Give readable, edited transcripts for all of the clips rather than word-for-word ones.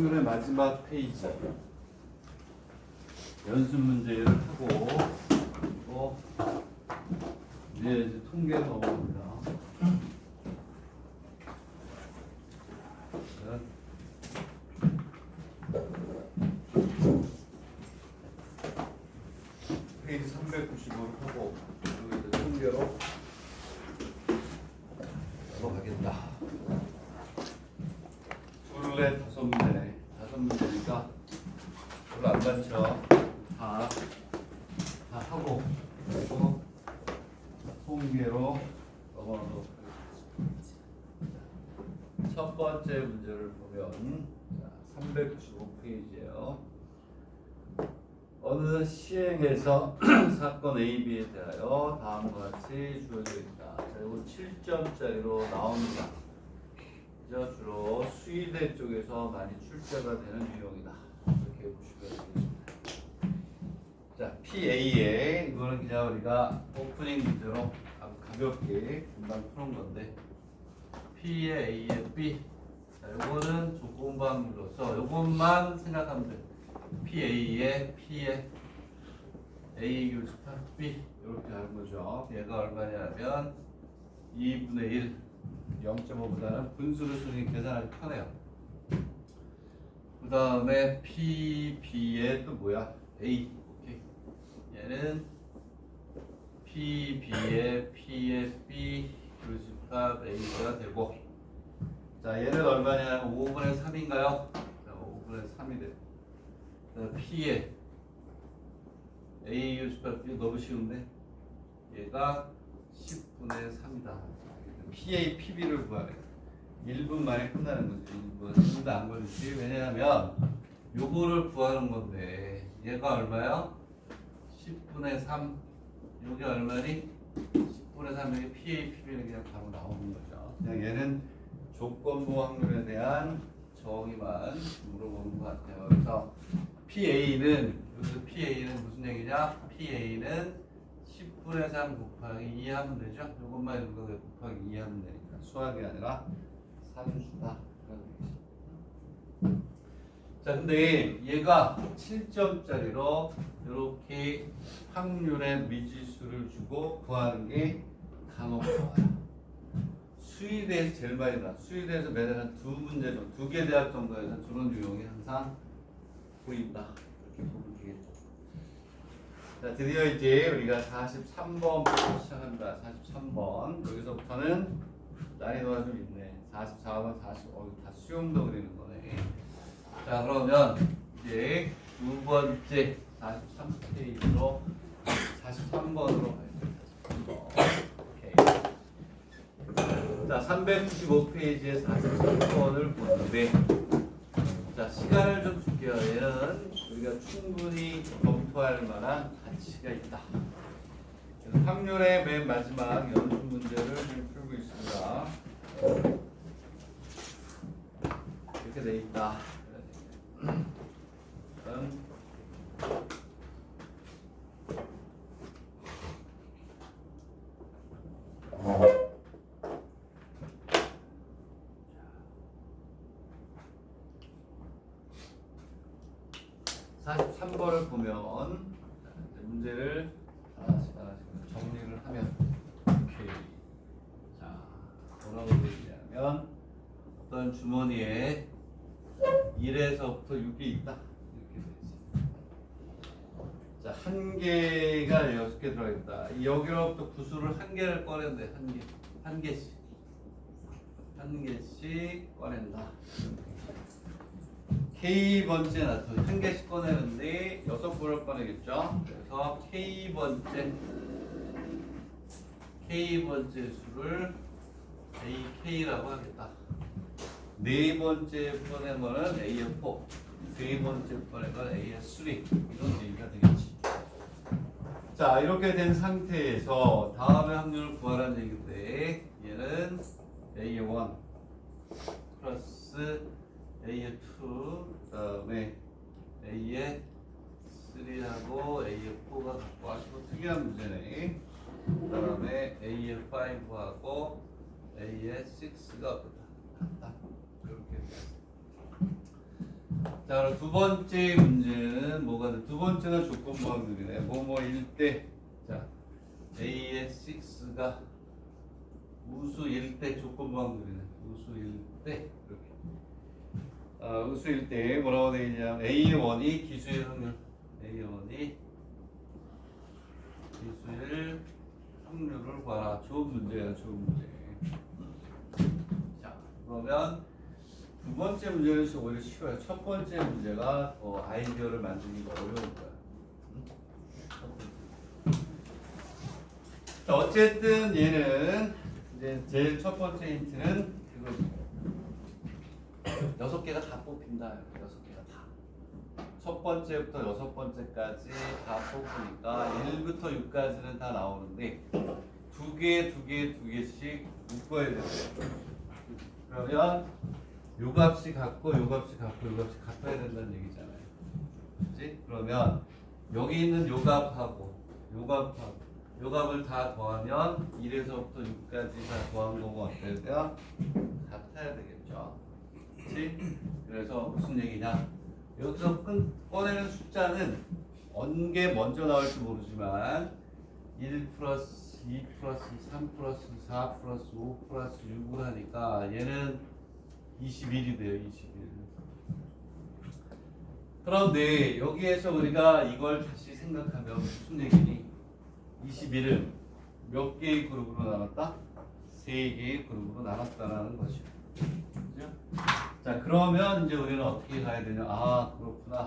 확률의 마지막 페이지 연습 문제를 하고 그리고 이제 통계 넘어갑니다. 페이지 395를 하고 그리고 이제 통계로 넘어가겠다. 둘레 다섯 문제네. 다섯 문제니까 별로 안 많죠. 다 하고 그리고 통계로 넘어가도록 하겠습니다. 첫 번째 문제를 보면 395페이지예요. 어느 시행에서 사건 A, B에 대하여 다음과 같이 주어져 있다. 자, 이거 7점짜리로 나옵니다. 주로 수의대 쪽에서 많이 출제가 되는 유형이다. 이렇게 보시면 되겠습니다. 자, PA에 이거는 그냥 우리가 오프닝 문제로 가볍게 금방 푸는 건데 P에 A에 B. 자, 이거는 조건 확률로서 이것만 생각하면 돼. PA에 P에 A 교집합 B 이렇게 하는 거죠. 얘가 얼마냐면 2분의 1 0.5보다는 분수를 쓰니 계산하기 편해요. 그 다음에 PB에 또 뭐야? A. 오케이. 얘는 PB에 P에 B 교집합 A가 되고, 자 얘는 얼마냐? 5분의 3인가요? 자, 5분의 3이 돼. P에 A 교집합 B 너무 쉬운데 얘가 10분의 3이다. PA, PB를 구하래. 1분 만에 끝나는 거지. 1분. 1분도 안 걸리지. 왜냐하면 요거를 구하는 건데 얘가 얼마야? 10분의 3. 요게 얼마니? 10분의 3. 여기 PA, PB는 그냥 바로 나오는 거죠. 그냥 얘는 조건부 확률에 대한 정의만 물어보는 것 같아요. 그래서 PA는 여기서 PA는 무슨 얘기냐? PA는 10분의 3 곱하기 2 하면 되죠? 이것만 이거 곱하기 2 하면 되니까 수학이 아니라 산수다. 자, 근데 얘가 7점짜리로 이렇게 확률의 미지수를 주고 구하는 게 간혹 나와요. 수의대에서 제일 많이 나. 수의대에서 매달 한 두 문제 정도, 두 개 대학 정도에서 저런 유형이 항상 보인다. 이렇게 보면 되겠죠. 자, 드디어 이제 우리가 43번부터 시작합니다. 43번. 여기서부터는 난이도가 좀 있네. 44번, 40, 다 수용도 그리는 거네. 자, 그러면 이제 두 번째 43페이지로 43번으로 가야 오케이. 자, 395페이지에 43번을 보는데, 자, 시간을 좀 줄게요. 얘는 우리가 충분히 검토할 만한 가치가 있다. 그래서 확률의 맨 마지막 연습 문제를 지금 풀고 있습니다. 이렇게 돼 있다. 43번을 보면 문제를 하나씩 정리를 하면 오케이. 자, 뭐라고 되냐면 어떤 주머니에 1에서부터 6이 있다. 이렇게 돼 있어요. 자, 한 개가 6개 들어있다. 여기로부터 구수를 한 개를 꺼낸대. 한 개씩 꺼낸다. K번째 나토 한 개씩 꺼내는데 6번을 꺼내겠죠. 그래서 K번째 수를 AK라고 하겠다. 네 번째 꺼낸 거는 AF4, 세 번째 꺼낸 거는 AS3 이런 얘기가 되겠지. 자, 이렇게 된 상태에서 다음의 확률을 구하라는 얘기인데 얘는 A1 플러스 A의 2, 그 다음에 A의 3하고 A의 4가 갖고 아주 특이한 문제네. 그 다음에 A의 5하고 A의 6가 같다. 이렇게. 자, 그럼 두 번째 문제는 뭐가 돼? 두 번째는 조건부항률이네. 뭐뭐일 때, 자, A의 6가 우수일 때 조건부항률이네. 우수일 때 이렇게. 우수일 때 뭐라고 되어 있냐면 A1이 기수일 확률. A1이 기수일 확률을 구하라. 좋은 문제야, 좋은 문제. 자, 그러면 두 번째 문제는 오히려 쉬워요. 첫 번째 문제가 더 아이디어를 만들기가 어려운 거야. 자, 어쨌든 얘는 이제 제일 첫 번째 힌트는 그거 6개가 다 뽑힌다. 6개가 다. 첫 번째부터 6번째까지 다 뽑으니까 1부터 6까지는 다 나오는데 두 개씩 묶어야 돼요. 그러면 요 값이 같고 요 값이 같고 요 값이 같아야 된다는 얘기잖아요. 그렇지? 그러면 여기 있는 요 값하고 요 값하고 요 값을 다 더하면 1에서부터 6까지 다 더한 거고 어때야 돼요? 같아야 되겠죠. 그렇지? 그래서 무슨 얘기냐? 여기서 꺼내는 숫자는 어느 게 먼저 나올지 모르지만 1 플러스 2 플러스 3 플러스 4 플러스 5 플러스 6을 하니까 얘는 21이 돼요. 21. 그런데 여기에서 우리가 이걸 다시 생각하면 무슨 얘기니? 21을 몇 개의 그룹으로 나눴다? 3개의 그룹으로 나눴다라는 것이죠. 그죠? 자, 그러면 이제 우리는 어떻게 가야 되냐? 아, 그렇구나.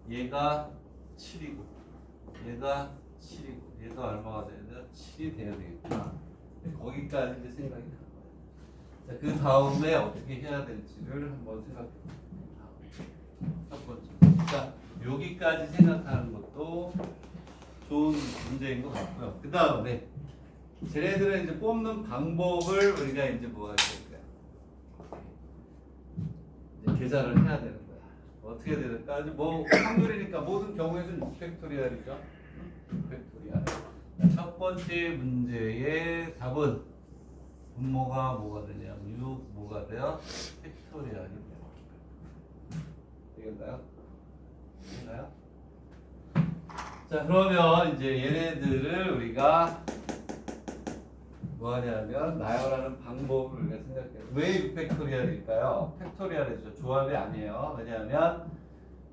얘가 7이고 얘가 7이고 얘가 얼마가 돼야 돼요? 7이 돼야 되겠구나. 거기까지 이제 생각이 가. 자, 그 다음에 어떻게 해야 될지를 한번 생각해 보세요. 첫 번째. 자, 여기까지 생각하는 것도 좋은 문제인 것 같고요. 그 다음에 쟤네들은 이제 뽑는 방법을 우리가 이제 뭐 할 거야? 이제 계산을 해야 되는 거야. 어떻게 될까? 뭐 확률이니까 모든 경우에서는 6팩토리얼이죠. 6팩토리얼. 첫 번째 문제의 답은 분모가 뭐가 되냐면 6 뭐가 돼요? 팩토리얼이 돼요. 되겠나요? 되겠나요? 자, 그러면 이제 얘네들을 우리가 뭐 하냐면 나열하는 방법을 우리가 생각해요. 왜 6팩토리얼일까요? 팩토리얼이죠. 조합이 아니에요. 왜냐하면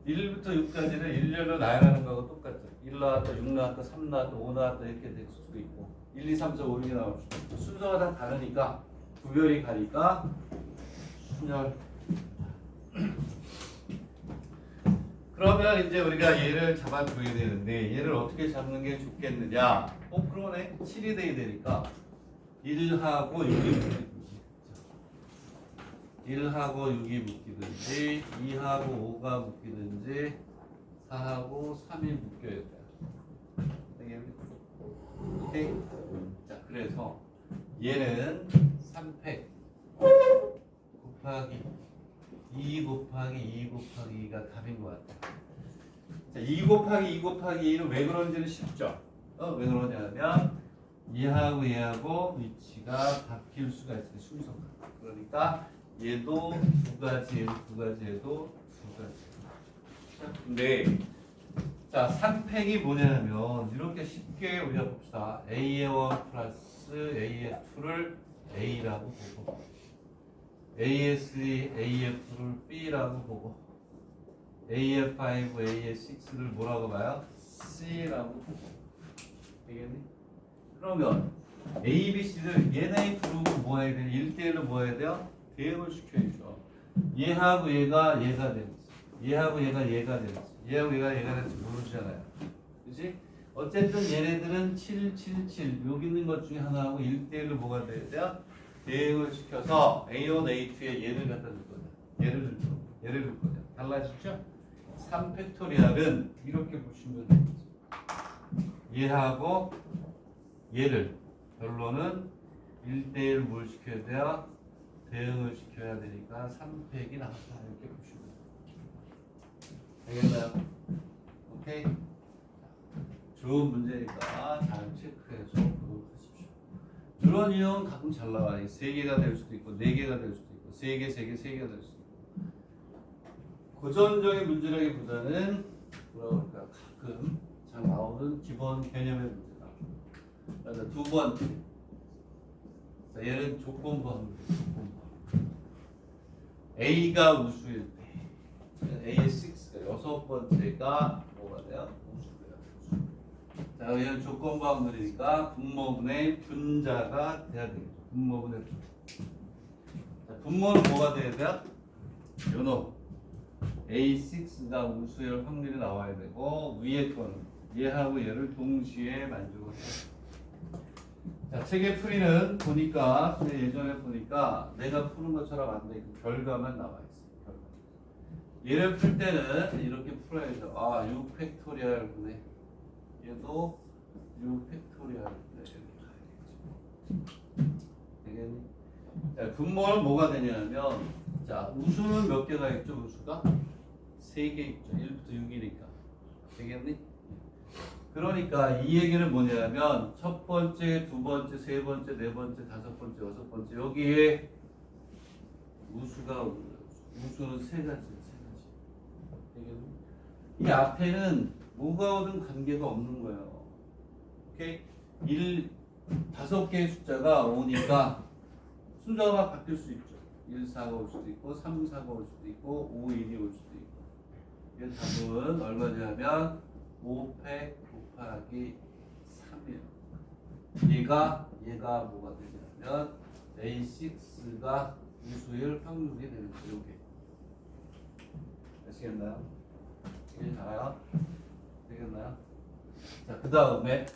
1부터 6까지는 일렬로 나열하는 거하고 똑같죠. 1 나왔다, 6 나왔다, 3 나왔다, 5 나왔다 이렇게 될 수도 있고 1, 2, 3, 4, 5 이렇게 나올 수도 있고 순서가 다 다르니까 구별이 가니까 순열. 그러면 이제 우리가 얘를 잡아줘야 되는데 얘를 어떻게 잡는 게 좋겠느냐? 그러네. 7이 돼야 되니까 1하고 6이 묶이든지 1하고 6이 묶이든지 2하고 5가 묶이든지 4하고 3이 묶여야 돼요. 오케이? 자, 그래서 얘는 3팩 곱하기 2 곱하기 2 곱하기 2가 답인 것 같아요. 자, 2 곱하기 2 곱하기 2는 왜 그런지는 쉽죠? 왜 그러냐면 얘하고 얘하고 위치가 바뀔 수가 있어요. 순서가. 그러니까 얘도 두 가지, 얘도 두 가지, 얘도 두 가지. 자, 근데 자, 3팩이 뭐냐면 이렇게 쉽게 우리가 봅시다. A의 1 플러스 A의 2를 A라고 보고 A의 3, A의 2를 B라고 보고 A의 5, A의 6를 뭐라고 봐요? C라고 보고. 되겠니? 그러면 A, B, C를 얘네의 그룹을 뭐 해야 돼요? 1대1로 뭐 해야 돼요? 대응을 시켜야죠. 얘하고 얘가 되는지 얘하고 얘가 되는지 얘하고 얘가 되는지 모르잖아요. 그치? 어쨌든 얘네들은 7, 7, 7 여기 있는 것 중에 하나하고 1대1로 뭐가 돼야 돼요? 대응을 시켜서 A1, A2에 얘를 갖다 줄 거냐 얘를 줄 거냐 달라지죠? 3팩토리얼은 이렇게 보시면 되겠죠. 얘하고 얘를 결론은 1대1 뭘 시켜야 돼요? 대응을 시켜야 되니까 3팩이 나왔다 이렇게 보시면 되겠나요? 오케이? 좋은 문제니까 잘 체크해서 그걸 하십시오. 이런 유형은 가끔 잘 나와요. 3개가 될 수도 있고 4개가 될 수도 있고 3개, 3개, 3개가 될 수도 있고 고전적인 문제라기보다는 뭐라고 할까 가끔 잘 나오는 기본 개념의 문제다. 그래서 두 번째, 자, 얘는 조건부합니다. 조건부. A가 우수일 때, A의 6가 여섯 번째가 뭐가 돼요? 우수고요. 자, 얘는 조건부합물이니까 분모분의 분자가 돼야 되겠죠. 분모분의 분자. 자, 분모는 뭐가 돼야 돼요? 요놈. A6가 우수일 확률이 나와야 되고 위에 거는 얘하고 얘를 동시에 만족을 해요. 자, 책의 풀이는 보니까 예전에 보니까 내가 푸는 것처럼 안 돼 있고 결과만 나와 있어요. 결과. 얘를 풀 때는 이렇게 풀어야죠. 아, 6팩토리얼 분의 얘도 6팩토리얼 분의 이렇게 가야겠죠. 되겠니? 자, 분모는 뭐가 되냐면 자, 우수는 몇 개가 있죠? 우수가 3개 있죠. 1부터 6이니까. 되겠니? 그러니까 이 얘기는 뭐냐면 첫 번째, 두 번째, 세 번째, 네 번째, 다섯 번째, 여섯 번째 여기에 우수는 세 가지. 되겠니? 이 앞에는 뭐가 오든 관계가 없는 거예요. 오케이? 5개의 숫자가 오니까 순서가 바뀔 수 있죠. 1, 4가 올 수도 있고 3, 4가 올 수도 있고 5, 1이 올 수도 있고. 이 답은 얼마냐면 5팩 곱하기 3이에요. 얘가 뭐가 되냐면 A6가 우수일 확률이 되는 거예요. 요게. 아시겠나요? 이해 잘해요? 되겠나요? 자, 그 다음에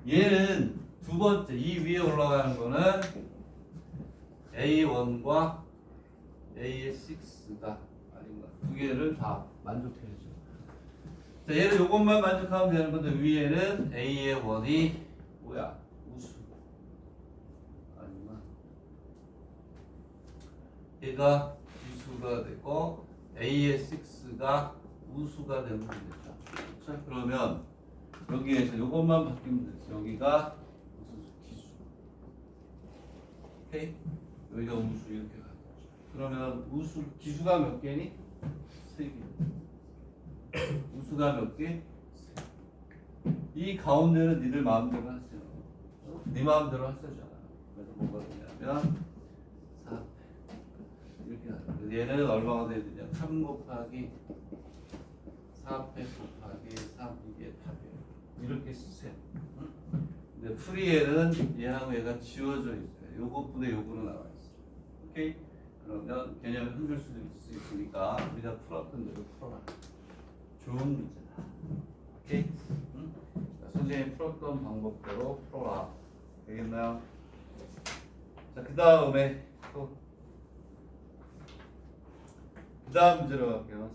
얘는 두 번째 이 위에 올라가는 거는 A1과 A6가 아닌가 두 개를 다 만족해야죠. 자, 얘는 요것만 만족하면 되는 건데 위에는 A의 1이 뭐야? 우수 아니구나. 얘가 기수가 되고 A의 6가 우수가 되면 되겠죠. 자, 그러면 여기에서 요것만 바뀌면 되죠. 여기가 무슨 기수. 오케이? 여기가 우수 이렇게 가는 거죠. 그러면 우수 기수가 몇 개니? 3개. 우수가 몇 개? 3개. 이 가운데는 니들 마음대로 하세요. 네 마음대로 하세요. 그래서 뭐가 되냐면 4 이렇게 하는 거예요. 얘는 얼마가 돼야 되냐? 3 곱하기 4팩 곱하기 3 이게 답이에요. 이렇게 쓰세요. 응? 근데 풀이에는 얘하고 얘가 지워져 있어요. 요것분의 요거로 나와 있어요. 오케이? 그러면 개념이 흔들 수도 있으니까 우리가 풀었던 대로 풀어라. 좋은 문제다. 오케이? 응? 자, 선생님이 풀었던 방법대로 풀어라. 되겠나요? 자, 그 다음에 또 그 다음 문제로 갈게요.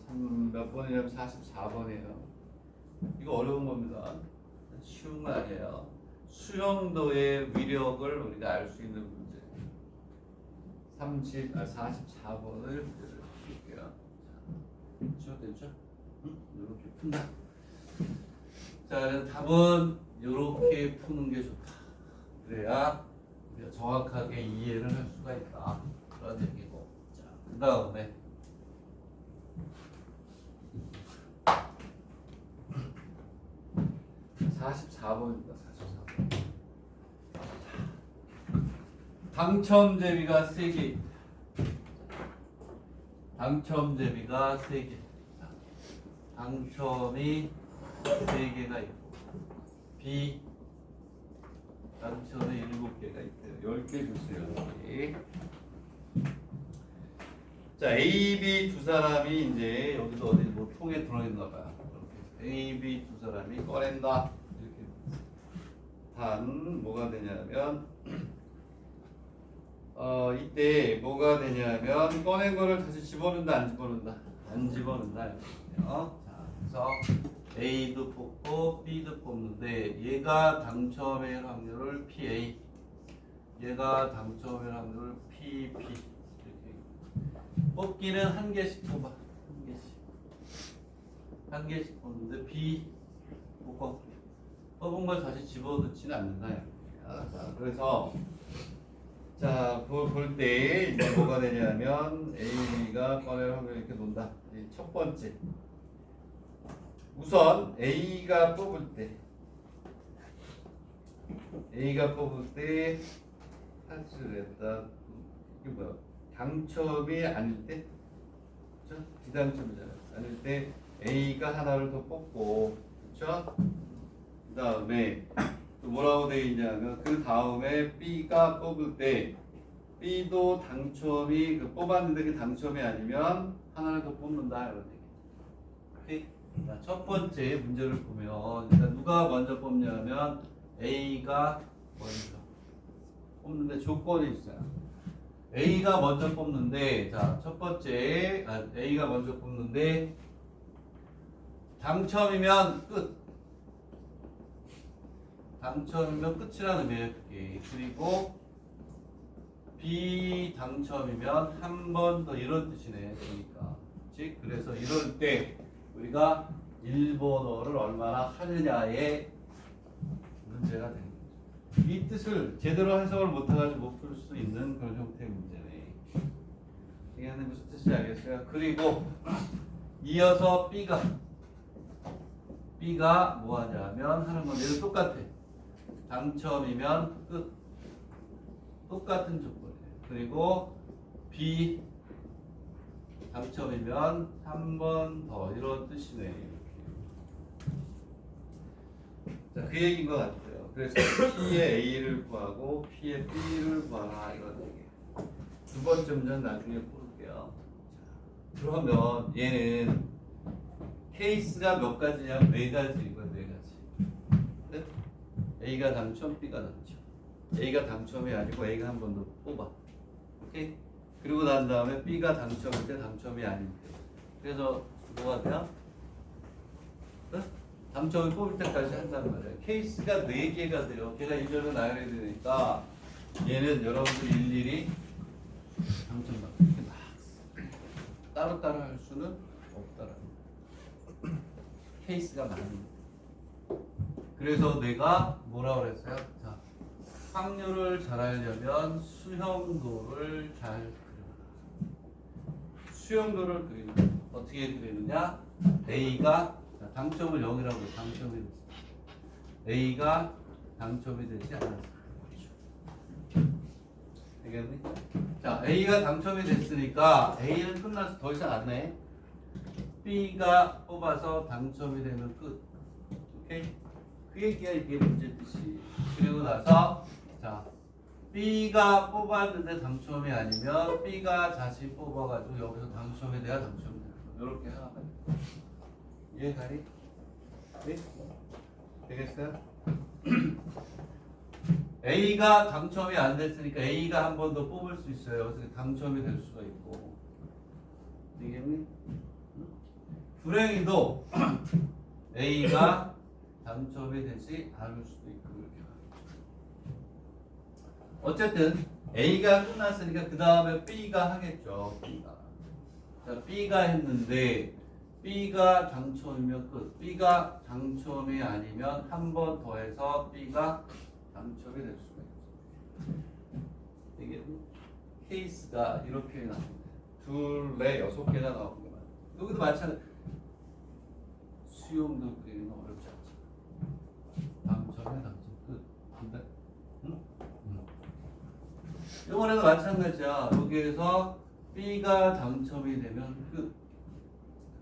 몇 번이냐면 44번이에요. 이거 어려운 겁니다. 쉬운 거 아니에요. 수용도의 위력을 우리가 알 수 있는 문제. 44번을 문제를 풀게요. 됐죠? 응? 이렇게 푼다. 자, 답은 이렇게 푸는 게 좋다. 그래야 우리가 정확하게 이해를 할 수가 있다. 그런 얘기고. 자, 그 다음에 44번입니다. 44번. 당첨제비가 3개. 당첨제비가 3개. 당첨이 3개가 있고 B 당첨이 7개가 있대요. 10개 주세요. 여기. 자, A, B 두 사람이 이제 여기도 어디 뭐 통에 들어있나 봐요. A, B 두 사람이 꺼낸다. 이렇게 단 뭐가 되냐면 이때 뭐가 되냐면 꺼낸 거를 다시 집어넣는다 안 집어넣는다? 안 집어넣는다. 자, 그래서 A도 뽑고 B도 뽑는데 얘가 당첨의 확률을 PA, 얘가 당첨의 확률을 PP 이렇게 뽑기는 한 개씩 뽑아. 한 개씩 뽑는데 B 뽑은 걸 다시 집어넣지는 않는다. 자, 그래서 자, 볼 때 이제 뭐가 되냐면 A가 꺼낼 확률 이렇게 논다. 첫 번째. 우선 A가 뽑을 때 파츠를 했다. 이게 뭐야? 당첨이 아닐 때, 그렇죠? 비당첨이잖아. 아닐 때 A가 하나를 더 뽑고, 그렇죠? 그 다음에 또 뭐라고 되어 있냐면 그 다음에 B가 뽑을 때 B도 당첨이 뽑았는데 그 당첨이 아니면 하나를 더 뽑는다 이런 얘기. 오케이? 자, 첫 번째 문제를 보면 일단 누가 먼저 뽑냐면 A가 먼저 뽑는데 조건이 있어요. A가 먼저 뽑는데 자, 첫 번째 A가 먼저 뽑는데 당첨이면 끝. 당첨이면 끝이라는 의미예요. 그게. 그리고 비당첨이면 한 번 더 이런 뜻이네. 그러니까. 그치? 그래서 이럴 때 우리가 일본어를 얼마나 하느냐의 문제가 되는 거죠. 이 뜻을 제대로 해석을 못해가지고 못 풀 수 있는 그런 형태의 문제네. 이게 무슨 뜻인지 알겠어요? 그리고 이어서 B가 뭐 하냐면 하는 건 얘도 똑같아. 당첨이면 끝. 똑같은 조건이에요. 그리고 B 당첨이면 한 번 더 이런 뜻이네. 자, 그 얘기인 것 같아요. 그래서 P의 A를 구하고 P의 B를 구하라 이런 얘기예요. 두 번째 문제는 나중에 풀을게요. 그러면 얘는 케이스가 몇 가지냐면 네 가지이고요. 네 가지. 네? A가 당첨, B가 당첨. A가 당첨이 아니고 A가 한 번 더 뽑아. 오케이? 그리고 난 다음에 B가 당첨일 때 당첨이 아닐 때. 그래서 뭐가 돼요? 네? 당첨을 뽑을 때까지 한단 말이에요. 케이스가 4개가 돼요. 걔가 1절로 나열해야 되니까 얘는 여러분들 일일이 당첨받고 이렇게 막 따로따로 할 수는 없다라는 거예요. 케이스가 많으니까. 그래서 내가 뭐라고 그랬어요? 자, 확률을 잘 알려면 수형도를 잘 그려라. 수형도를 그리는 거예요. 어떻게 그리느냐? A가 자, 당첨을 0이라고 해요. 당첨이 됐어. A가 당첨이 되지 않았어. 되겠니? 자, A가 당첨이 됐으니까 A는 끝나서 더 이상 안 내. B가 뽑아서 당첨이 되면 끝. 오케이? 그 얘기야 이게 문제 뜻이. 그리고 나서 자, B가 뽑았는데 당첨이 아니면 B가 다시 뽑아가지고 여기서 당첨이 돼야 당첨이 돼요. 이렇게 하면 이해가리? 네? 되겠어요? A가 당첨이 안 됐으니까 A가 한 번 더 뽑을 수 있어요. 그래서 당첨이 될 수가 있고. 되겠니? 불행히도 A가 당첨이 되지 않을 수도 있고 이렇게. 어쨌든 A가 끝났으니까 그 다음에 B가 하겠죠. 자, B가 했는데 B가 당첨이면 끝. B가 당첨이 아니면 한 번 더 해서 B가 당첨이 될 수가 있죠. 이게 케이스가 이렇게 나옵니다. 둘, 넷, 6개가 나오는 거예요. 여기도 마찬가지. 수용도 그리는 건 어렵지 않죠. 당첨 끝. 근데 이번에도 마찬가지야. 여기에서 B가 당첨이 되면 끝.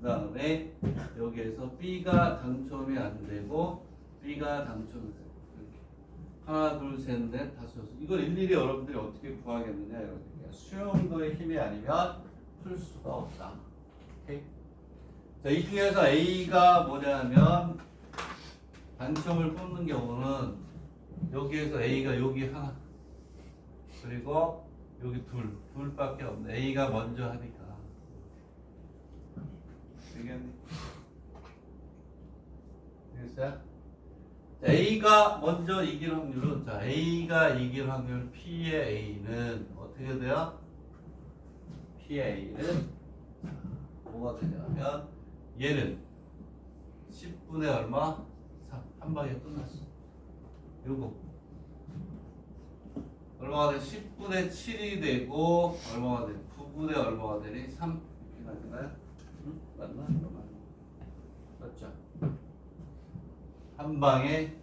그 다음에 여기에서 B가 당첨이 안 되고 B가 당첨이 돼요. 이렇게. 하나, 둘, 셋, 넷, 다섯, 여섯. 이걸 일일이 여러분들이 어떻게 구하겠느냐 이런 얘기야. 수용도의 힘이 아니면 풀 수가 없다. 오케이? 자, 이 중에서 A가 뭐냐면 당첨을 뽑는 경우는 여기에서 A가 여기 하나 그리고 여기 둘밖에 없네. A가 먼저 하니까. 되겠니? 되겠어요? A가 먼저 이길 확률은 자 A가 이길 확률 P의 A는 어떻게 돼요? P의 A는 뭐가 되냐면 얘는 10분의 얼마? 3. 한 방에 끝났어. 요거 얼마가 돼? 10분의 7이 되고 얼마가 돼? 9분의 얼마가 되니? 3 이렇게 나잖아요. 응? 맞나? 맞죠? 한 방에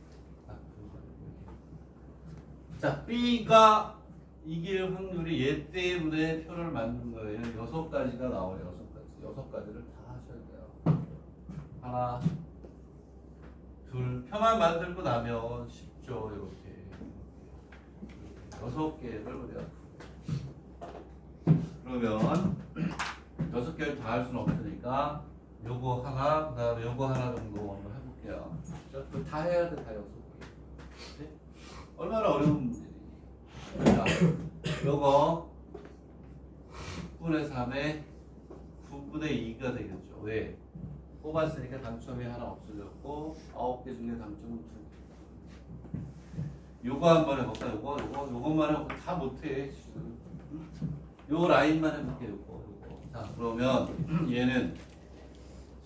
자, B가 이길 확률이 얘 때문에 표를 만든 거예요. 6가지가 나와요. 6가지. 6가지를 다 하셔야 돼요. 하나, 둘. 표만 만들고 나면 쉽죠. 이렇게. 6개를 우리가. 그러면 6개를 다 할 수는 없으니까 요거 하나, 그 다음에 요거 하나 정도 한번 해볼게요. 그거 다 해야 돼, 다 6개. 네? 얼마나 어려운 문제니? 자, 요거 10분의 3에 9분의 2가 되겠죠. 왜? 뽑았으니까 당첨이 하나 없어졌고 9개 중에 당첨은 2개. 요거 한번 해볼까? 요것만 해볼까? 다 못해. 요 라인만 해볼게. 요거. 자, 그러면 얘는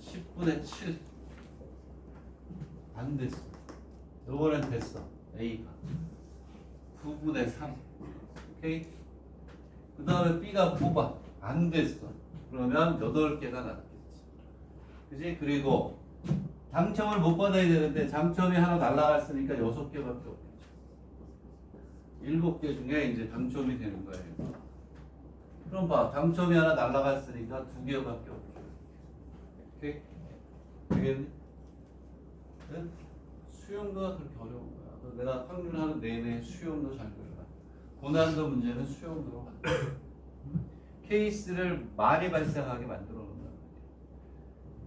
10분의 7 안 됐어. 요거는 됐어. A가 9분의 3. 오케이? 그 다음에 B가 뽑아. 안 됐어. 그러면 8개가 남겠지. 그지? 그리고 당첨을 못 받아야 되는데 당첨이 하나 날라갔으니까 6개밖에 없겠죠. 7개 중에 이제 당첨이 되는 거예요. 그럼 봐. 당첨이 하나 날라갔으니까 2개밖에 없죠. 오케이? 되겠니? 네? 수용도가 그렇게 어려운 거야. 그래서 내가 확률하는 내내 수용도 잘 그려라. 고난도 문제는 수용도로 간다. 케이스를 많이 발생하게 만들어 놓는다.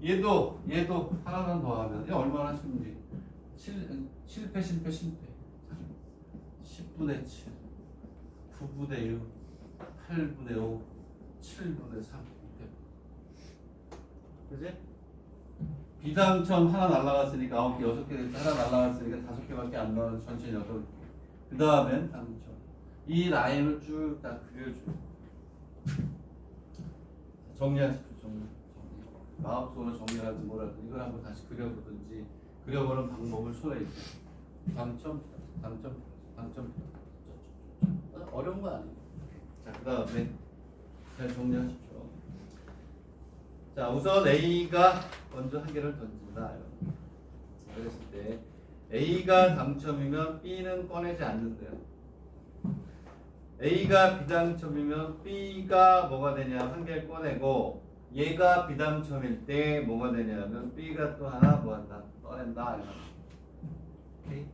얘도 하나만 더 하면 얘 얼마나 쉽니? 실패 10분의 7 9분의 6 8분의 5 7분의 3 그지? 비당첨 하나 날라갔으니까 9개 6개 됐다. 하나 날라갔으니까 5개밖에 안 나와서 전체 8개. 그 다음엔 당첨. 이 라인을 쭉 다 그려줘. 정리하십시오. 정리. 마음속으로 정리하든지 뭐라든 이걸 한번 다시 그려보든지 그려보는 방법을 손에 있고 당첨 어려운 거 아니에요. 자, 그 다음에 잘 정리하십시오. 자, 우선 A가 먼저 한 개를 던진다. 그랬을 때 A가 당첨이면 B는 꺼내지 않는데요. A가 비당첨이면 B가 뭐가 되냐 한 개를 꺼내고 얘가 비당첨일 때 뭐가 되냐면 B가 또 하나 뭐한다 꺼낸다. 오케이?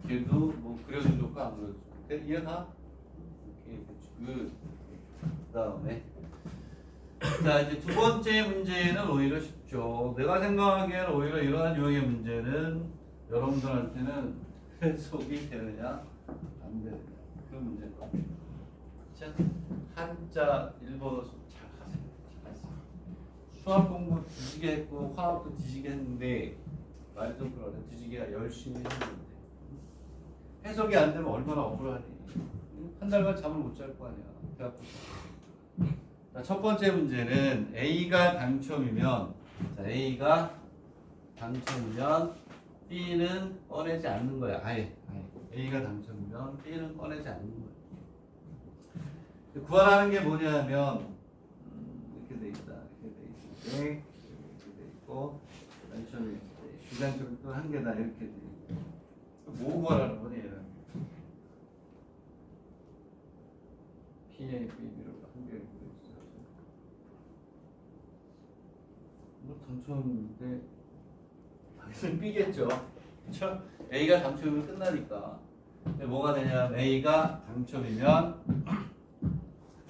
얘도 뭐 그려도 좋고 안 그려도 좋고 이해가? 오케이 그 다음에 자 이제 두 번째 문제는 오히려 쉽죠. 내가 생각하기에는 오히려 이러한 유형의 문제는 여러분들한테는 해석이 되느냐 안 되느냐 그 문제인 것 같아요. 자 한자 일본어 잘 하세요. 수학 공부 뒤지게 했고 화학도 뒤지게 했는데 말 좀 그러네. 뒤지기가 열심히 했는데 해석이 안 되면 얼마나 억울하니. 한 달간 잠을 못 잘 거 아니야. 자, 첫 번째 문제는 A가 당첨이면 자, A가 당첨이면 B는 꺼내지 않는 거야. 아예. A가 당첨이면 B는 꺼내지 않는 거야. 구하라는 게 뭐냐면 이렇게 돼 있다. 이렇게 돼 있을 때 이렇게 돼 있고 당첨이 있을 때 비당첨이 또 한 개다 이렇게 돼 있고 뭐 구하라는 거니 얘는 PA, BB로 한 개를 구했어요. 뭐 당첨인데 당연히 B겠죠. 그렇죠? A가 당첨이면 끝나니까. 근데 뭐가 되냐면 A가 당첨이면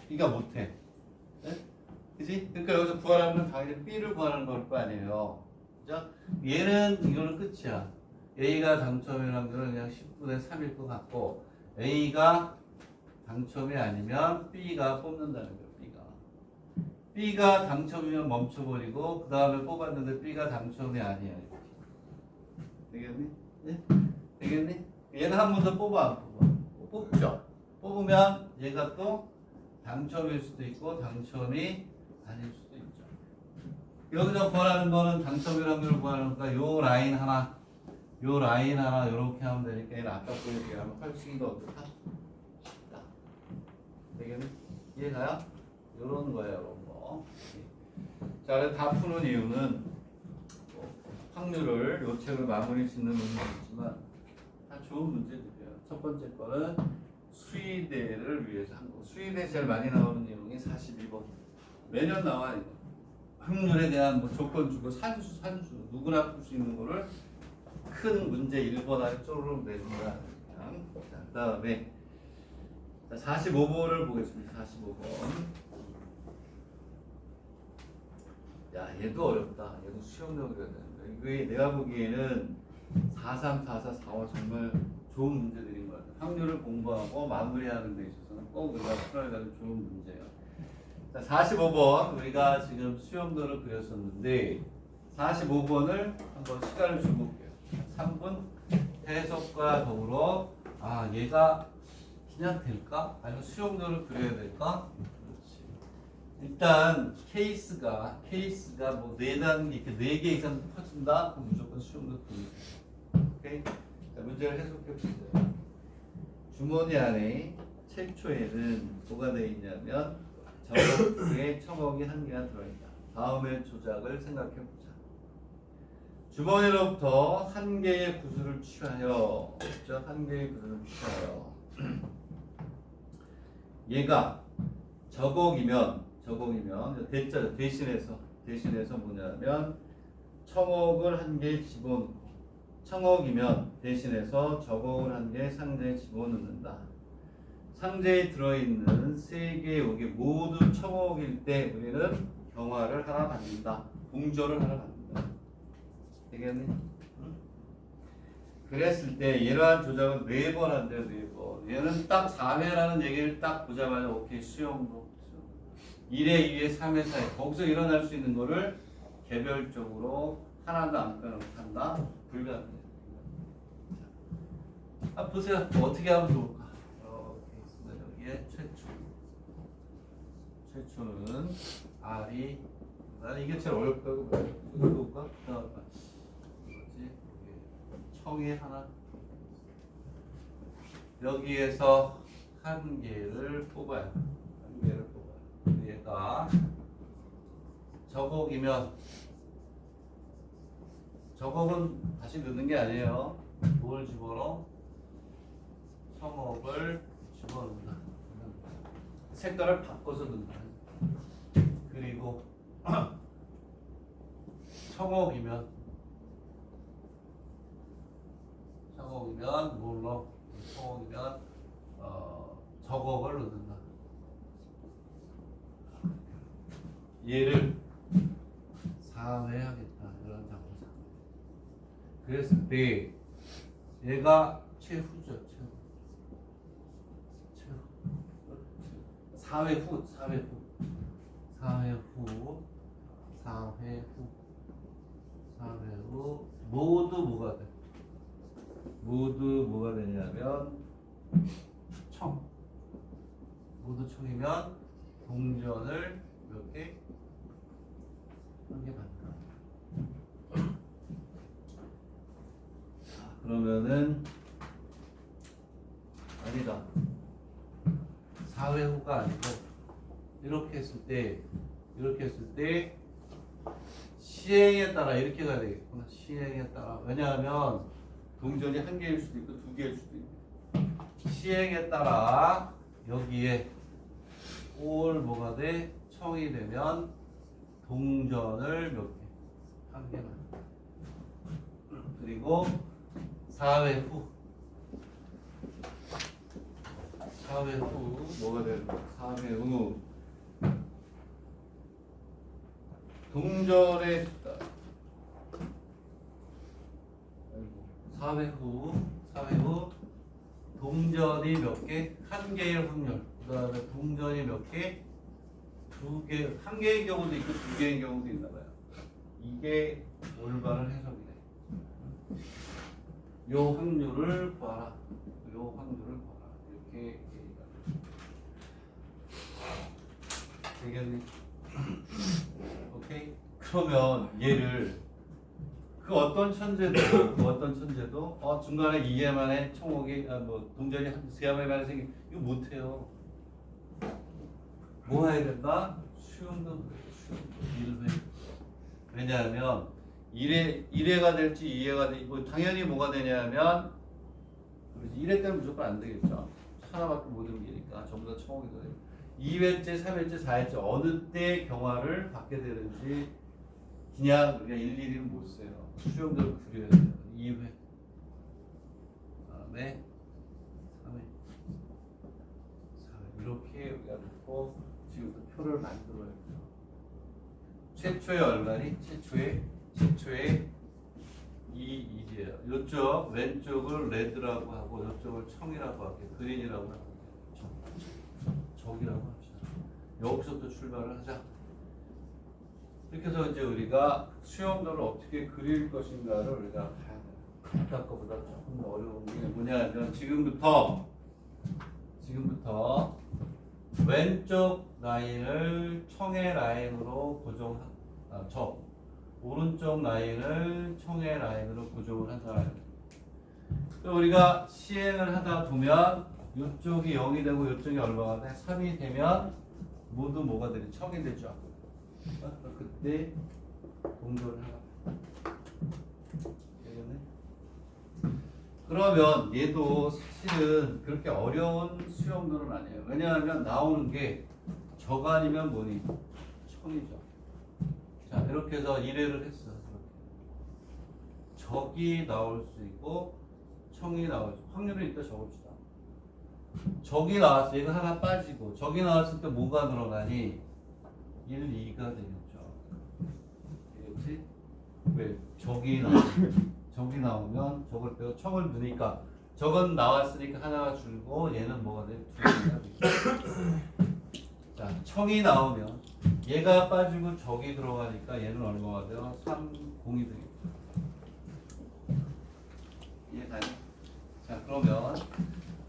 B가 못해. 네? 그지? 그러니까 여기서 구하라면 당연히 B를 구하는 걸 거 아니에요. 그죠? 얘는 이거는 끝이야. A가 당첨이라는 거는 그냥 10분의 3일 것 같고 A가 당첨이 아니면 B가 뽑는다는 거예요. B가 당첨이면 멈춰버리고 그 다음에 뽑았는데 B가 당첨이 아니야. 되겠니? 네? 되겠니? 얘는 한 번 더 뽑아 안 뽑아? 뽑죠. 뽑으면 얘가 또 당첨일 수도 있고 당첨이 아닐 수도 있죠. 여기서 구하는 거는 당첨일 확률을 구하는 거니까 요 라인 하나 요렇게 하면 되니까 얘는 아까 보여드리게 하면 훨씬 더 어떻다? 쉽다. 되겠니? 이해가요? 요런 거예요, 요런 거. 자, 자, 다 푸는 이유는 확률을 요 책을 마무리 짓는 의미가 있지만 다 좋은 문제들이에요. 첫 번째 거는 수의대를 위해서 한 거. 수의대 제일 많이 나오는 내용이 42번. 매년 나와 이거. 확률에 대한 뭐 조건 주고 산수 누구나 풀 수 있는 거를 큰 문제 1번 안에 쪼르륵 내준다. 자, 그다음에 45번을 보겠습니다. 45번. 야, 얘도 어렵다. 얘도 수영력을 해야 되는데 이게 내가 보기에는 43, 44, 45 정말 좋은 문제들인 것 같아요. 확률을 공부하고 마무리하는 데 있어서는 꼭 우리가 풀어야 되는 좋은 문제예요. 자, 45번 우리가 지금 수영도를 그렸었는데 45번을 한번 시간을 주고 볼게요. 3분 해석과 더불어 얘가 그냥 될까? 아니면 수영도를 그려야 될까? 그렇지. 일단 케이스가 뭐 4단계 이렇게 4개 이상 퍼진다? 그럼 무조건 수영도 그리세요. 오케이? 자, 문제를 해석해 보세요. 주머니 안에 최초에는 뭐가 되어 있냐면 저곡에 첨억이 1개가 들어있다. 다음의 조작을 생각해 보자. 주머니로부터 1개의 구슬을 취하여, 그렇죠? 1개의 구슬을 취하여 얘가 저곡이면 대자죠. 대신해서 뭐냐면 첨억을 1개 집어넣고, 첨억이면 대신해서 저곡을 1개 상자에 집어넣는다. 상자에 들어있는 3개의 요게 모두 첨억일 때 우리는 경화를 하나 받는다. 동절을 하나 받는다. 되겠니? 응? 그랬을 때 이러한 조작은 4번 한대요. 4번. 얘는 딱 4회라는 얘기를 딱 보자마자 오케이 수영도 1회, 2회, 3회, 4회 거기서 일어날 수 있는 거를 개별적으로 하나도 안 빼놓고 한다? 불가능해요. 보세요. 어떻게 하면 좋을까? 여기에 최초는 R이 이게 제일 어렵다고 이거 볼까? 뭐지? 청이 하나 여기에서 1개를 뽑아요. 1개를 뽑아요. 얘가 저곡이면 저곡은 다시 넣는 게 아니에요. 뭘 집어넣어? 첨억을 집어넣는다. 색깔을 바꿔서 넣는다. 그리고 첨억이면 뭘로? 첨억이면 저곡을 넣는다. 얘를 4회 하겠다. 이런 장사. 그랬을 때 얘가 최후죠. 4회 후 모두 뭐가 되냐면 모두 청이면 동전을 몇 개? 1개 받는다. 그러면은 아니다. 4회 후가 아니고 이렇게 했을 때 시행에 따라 이렇게 가야 되겠구나. 시행에 따라. 왜냐하면 동전이 1개일 수도 있고 2개일 수도 있고. 시행에 따라 여기에 올 뭐가 돼? 청이 되면 동전을 몇 개? 1개만. 그리고 4회 후 뭐가 되는 거야? 4회 후 동전의 숫자 4회 후 동전이 몇 개? 1개일 확률. 그 다음에 동전이 몇 개? 2개. 1개의 경우도 있고 2개의 경우도 있나 봐요. 이게 올바른 해석이네. 요 확률을 구하라. 이렇게 얘기가 되겠니? 오케이? 그러면 얘를 그 어떤 천재도 중간에 2회 만에 첨억이 동전이 한 3회 만에 생긴 이거 못해요. 뭐 해야 된다? 수용도 1회 왜냐하면 1회가 될지 2회가 될지 뭐 당연히 뭐가 되냐면 1회 때는 무조건 안 되겠죠. 하나밖에 못 옮기니까 전부 다 청옥이 되고 2회째, 3회째, 4회째 어느 때 경화를 받게 되는지 그냥 우리가 일일이는 못 써요. 수용도를 그려야 돼요. 2회 그다음에 3회 4회 이렇게 우리가 놓고 지금부터 표를 만들어야죠. 최초의 얼마니? 최초의 2예요. 이쪽 왼쪽을 레드라고 하고 이쪽을 청이라고 할게요. 그린이라고 하고 적이라고 합시다. 여기서부터 출발을 하자. 이렇게 해서 이제 우리가 수용도를 어떻게 그릴 것인가를 우리가 봐야 돼요. 아까 거보다 조금 어려운 게 뭐냐면 지금부터 왼쪽 라인을 청의 라인으로 오른쪽 라인을 청의 라인으로 고정을 한다. 우리가 시행을 하다 보면 이쪽이 0이 되고 이쪽이 얼마가 돼? 3이 되면 모두 뭐가 되지? 청이 되죠. 그때 동전을 하나. 되겠네? 그러면 얘도 사실은 그렇게 어려운 수용도는 아니에요. 왜냐하면 나오는 게 적 아니면 뭐니? 청이죠. 자, 이렇게 해서 1회를 했어. 적이 나올 수 있고 청이 나올 수 있고 확률을 이따 적읍시다. 적이 나왔어. 이거 하나 빠지고 적이 나왔을 때 뭐가 늘어나니? 1, 2가 되겠죠. 되겠지? 왜? 적이 나오면 적을 빼고 청을 넣으니까 적은 나왔으니까 하나가 줄고 얘는 뭐가 돼? 두 개가 되겠죠. 자, 청이 나오면 얘가 빠지고 적이 들어가니까 얘는 얼마가 돼요? 3, 0이 되겠죠. 이해가요? 자, 그러면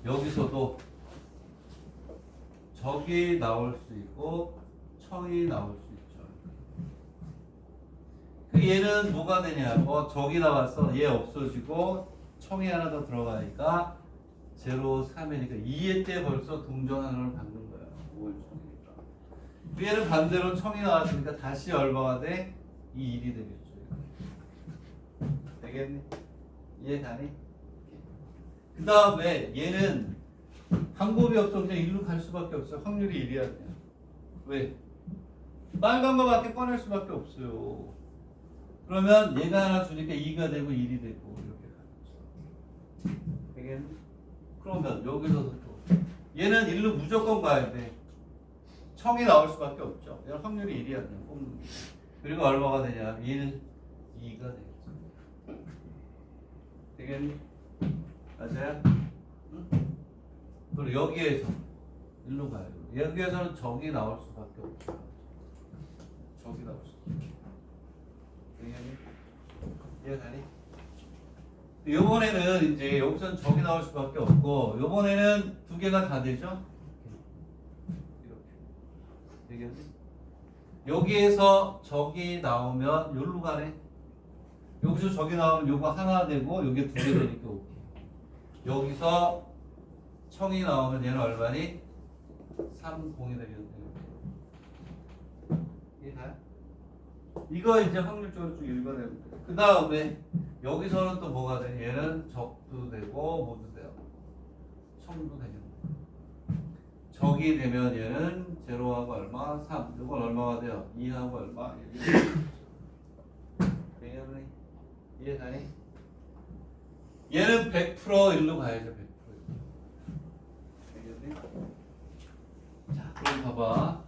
여기서도 적이 나올 수 있고 청이 나올 수 있죠. 그 얘는 뭐가 되냐? 적이 나왔어. 얘 없어지고 청이 하나 더 들어가니까 0, 3이니까 2회 때 벌써 동전 하나를 받는 거야. 5월 청이니까. 얘는 반대로 청이 나왔으니까 다시 얼마가 돼? 2, 1이 되겠죠. 되겠니? 이해가니? 그 다음에 얘는 방법이 없어. 그냥 일로 갈 수밖에 없어요. 확률이 1이야. 그냥. 왜? 빨간 거밖에 꺼낼 수밖에 없어요. 그러면 얘가 하나 주니까 2가 되고 1이 되고 이렇게 가죠. 되겠니? 그러면 여기서도 또 얘는 1로 무조건 가야 돼. 청이 나올 수밖에 없죠. 얘는 확률이 1이야. 그냥 뽑는 게. 그리고 얼마가 되냐? 1, 2가 되겠죠. 되겠니? 맞아요? 응? 그리고 여기에서 일로 가요. 여기에서는 적이 나올 수밖에 없죠. 적이 나올 수밖에 없죠. 되겠니? 이해가니? 요번에는 이제 여기서는 적이 나올 수밖에 없고 요번에는 두 개가 다 되죠? 이렇게. 되겠니? 여기에서 적이 나오면 여기로 가네. 여기서 적이 나오면 요거 하나 되고 요게 두 개 되니까 오케이. 여기서 청이 나오면 얘는 얼마니? 3, 0이 되겠네요. 이해가요? 이거 이제 확률적으로 쭉 읽어내면 돼요. 그 다음에 여기서는 또 뭐가 돼? 얘는 적도 되고 뭐도 돼요? 청도 되겠네. 적이 되면 얘는 0하고 얼마? 3. 이건 얼마가 돼요? 2하고 얼마? 1. 이해가니? 얘는 100% 일로 가야죠. 100%. 알겠니? 자, 그럼 봐봐.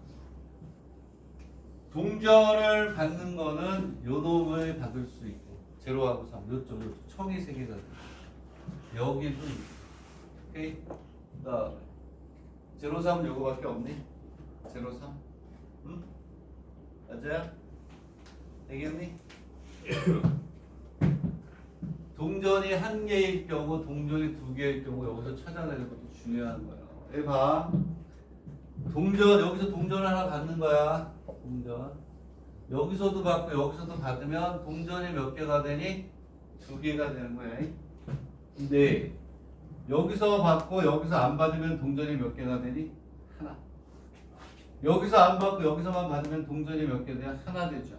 동전을 받는 거는 요 놈을 받을 수 있고 0하고 3. 요쪽 청이 3개가 돼. 여기도 오케이? 그다음에 0, 3 요거밖에 없니? 0, 3. 응? 맞아요? 되겠니? 동전이 1개일 경우, 동전이 2개일 경우 여기서 찾아내는 것도 중요한 거예요. 여기 봐. 동전, 여기서 동전을 하나 받는 거야. 동전. 여기서도 받고 여기서도 받으면 동전이 몇 개가 되니? 2개가 되는 거야. 근데 여기서 받고 여기서 안 받으면 동전이 몇 개가 되니? 하나. 여기서 안 받고 여기서만 받으면 동전이 몇 개 되냐? 하나 되죠.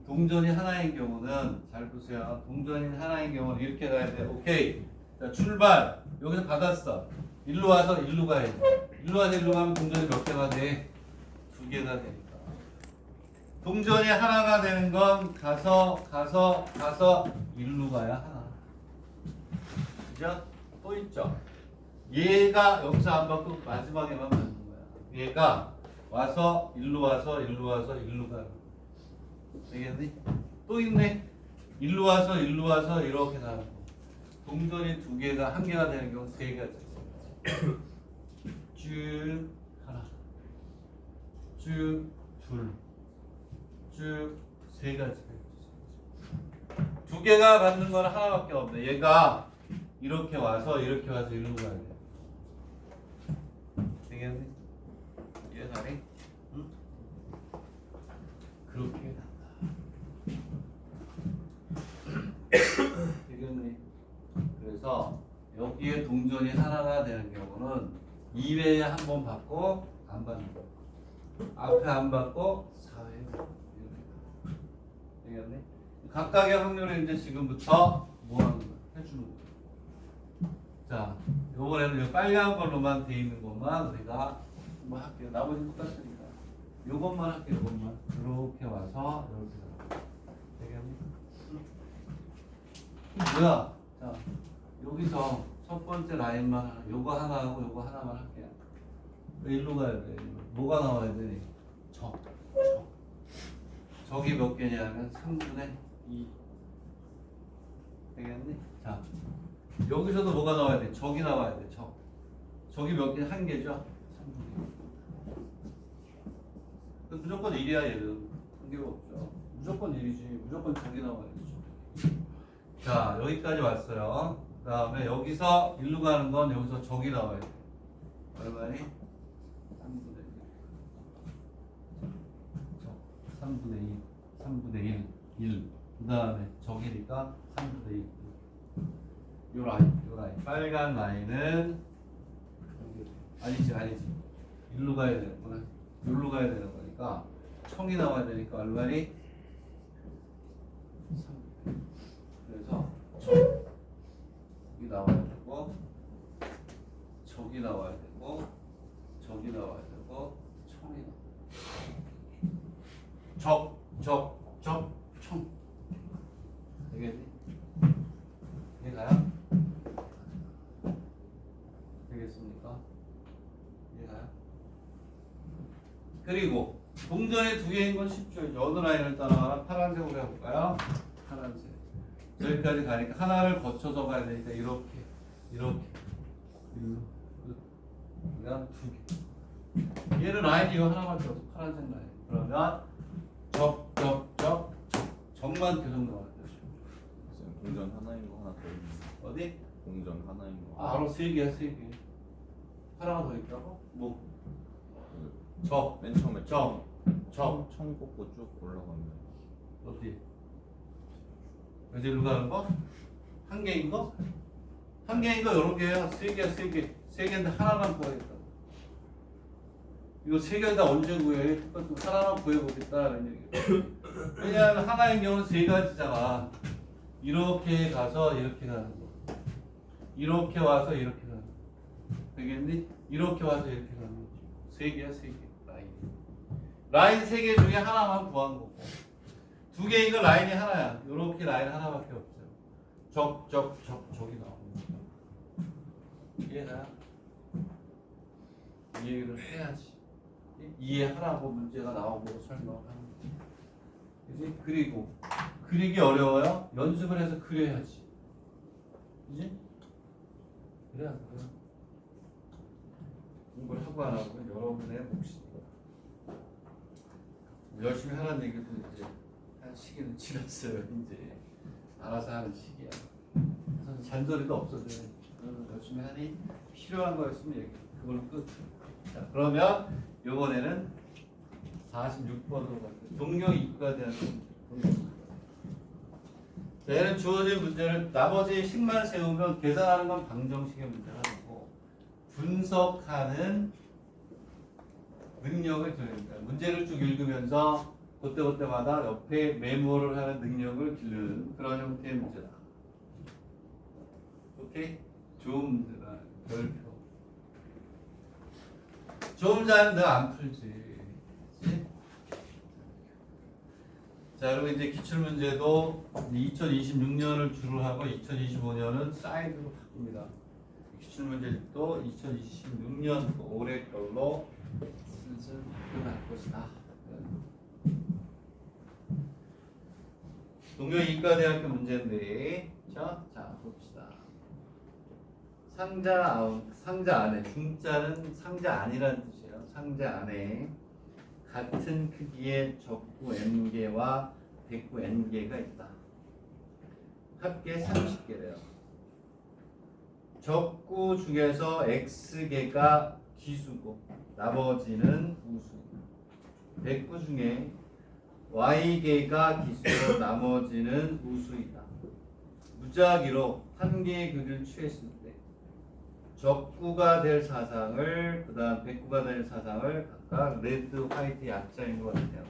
동전이 하나인 경우는 잘 보세요. 동전이 하나인 경우는 이렇게 가야 돼. 오케이. 자, 출발. 여기서 받았어. 일로 와서 일로 가야지. 일로 와서 일로 가면 동전이 몇 개가 돼? 2개가 되니까. 동전이 하나가 되는 건 가서 일로 가야 하나. 그죠? 또 있죠. 얘가 여기서 안 받고 마지막에만 받는 거야. 얘가 와서 일로 와서 일로 가는 거야. 되겠니? 또 있네. 일로 와서 이렇게 나가고. 동전이 2개가 1개가 되는 경우 3개가 있어. 쭉 하나, 쭉 둘, 쭉 3가지가 있어. 2개가 받는 거는 하나밖에 없네. 얘가 이렇게 와서 일로 가야 돼. 되겠니? 이해가니? 응? 그렇게 간다. 되겠니? 그래서 여기에 동전이 하나가 되는 경우는 2회에 한 번 받고 안 받는 거. 앞에 안 받고 4회. 되겠니? 각각의 확률을 이제 지금부터 뭐 하는 거야? 해주는 거야. 자, 요번에는 요 빨간 걸로만 돼 있는 것만 우리가 뭐 할게요. 나머지 똑같으니까. 요것만 할게요. 요것만. 이렇게 와서 이렇게 나와. 되겠니? 뭐야? 자, 여기서 첫 번째 라인만 하나, 요거 하나 하고 요거 하나만 할게요. 일로 가야 돼. 일로. 뭐가 나와야 돼? 적. 적이 몇 개냐면 3분의 2. 되겠니? 자, 여기서도 뭐가 나와야 돼? 적이 나와야 돼. 적이 몇 개? 1개죠? 3분의 2. 무조건 1이야 얘는. 1개가 없죠. 무조건 1이지. 무조건 적이 나와야 되죠. 자, 여기까지 왔어요. 그 다음에 여기서 일로 가는 건 여기서 적이 나와야 돼. 얼마니? 3분의 1. 3분의 1. 그 다음에 적이니까 3분의 2. 요 라인. 빨간 라인은 아니지. 일로 가야 되는구나. 일로 가야 되는 거니까 청이 나와야 되니까 얼마니? 3. 그래서 적이 나와야 되고, 적이 나와야 되고, 청이 나와야 되고, 청. 되겠니? 이해가요? 되겠습니까? 이해가요? 그리고 동전의 2개인 건 쉽죠. 어느 라인을 따라가나? 파란색으로 해볼까요? 파란색. 여기까지 가니까 하나를 거쳐서 가야 되니까 이렇게 일로 그냥 2개. 얘는 라인이 이거 하나밖에 없어. 파란색 라인. 그러면 적만 계속 나와야 돼. 공전 하나인 거 하나 더 있는 거. 어디? 공전 하나인 거. 바로 3개야 3개. 하나가 더 있다고? 뭐? 맨 처음에 청 뽑고 쭉 올라가면 어디? 여기 일로 가는 거? 1개인 거? 1개인 거 여러 개야. 3개야 3개. 3개인데 하나만 구하겠다. 이거 3개를 다 언제 구해? 하나만 구해보겠다는 얘기야. 왜냐하면 하나의 경우는 3가지잖아. 이렇게 가서 이렇게 가는 거. 이렇게 와서 이렇게 가는 거. 되겠니? 이렇게 와서 이렇게 가는 거지. 3개야 3개. 라인 3개 중에 하나만 구한 거고. 2개인 거 라인이 하나야. 이렇게 라인 하나밖에 없어요. 적이 나오는 거야. 이해가? 이 얘기를 해야지. 이해하라고 문제가 나오고 설명하는 거지. 그지? 그리고 그리기 어려워요? 연습을 해서 그려야지. 그지? 그래야 돼요. 공부를 하고 안 하고 여러분의 몫이니까. 열심히 하라는 얘기도 이제 한 시기는 지났어요. 이제 알아서 하는 시기야. 그래서 잔소리도 없어져요. 열심히 하니 필요한 거 있으면 얘기해. 그걸로 끝. 자, 그러면 이번에는 46번으로 갈게요. 동료 입구가 되는 문제. 자, 얘는 주어진 문제를 나머지 식만 세우면 계산하는 건 방정식의 문제가 되고 분석하는 능력을 기르는 거예요. 문제를 쭉 읽으면서 그때마다 옆에 메모를 하는 능력을 기르는 그런 형태의 문제다. 오케이? 좋은 문제다. 별표. 좋은 문제는 내가 안 풀지. 그치? 자, 그리고 이제 기출문제도 2026년을 주로 하고 2025년은 사이드로 바꿉니다. 기출문제도 2026년 올해 걸로 슬슬 바뀌어갈 것이다. 동경인과대학교 문제인데, 자 봅시다. 상자 안에 중자는 상자 안이라는 뜻이에요. 상자 안에 같은 크기의 적구 n개와 백구 n개가 있다. 합계 30개래요. 적구 중에서 x개가 기수고 나머지는 우수입니다. 백구 중에 y개가 기수고 나머지는 우수이다. 무작위로 한 개의 교리를 취했을 때 적구가 될 사상을 그 다음 백구가 될 사상을 각각 레드, 화이트 약자인 것 같아요.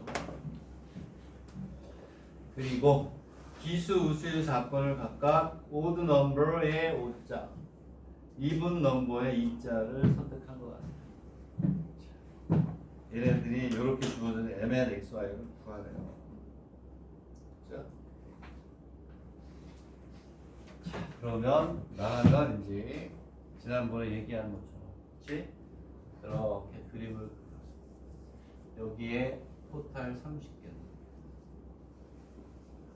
그리고 기수, 우수의 사건을 각각 오드 넘버의 오자, 이분 넘버의 이자를 선택한 것 같아요. 얘네들이 이렇게 주어진 애매한 XY를 구하네요. 자, 그러면 나간 건 이제 지난번에 얘기한 것처럼, 그렇지? 이렇게 그림을 여기에 토탈 30개,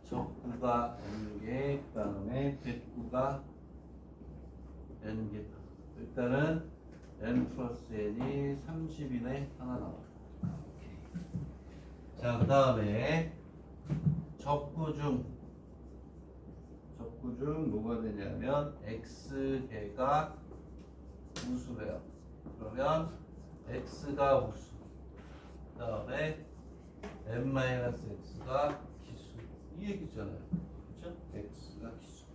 적구가 n개, 그 다음에 백구가 n개. 일단은 n 플러스 n이 30인에 하나 나와. 자, 그 다음에 적구 중 뭐가 되냐면 x개가 우수래요. 그러면 x가 우수, 그 다음에 n-x가 기수, 이 얘기잖아요. 그렇죠? x가 기수,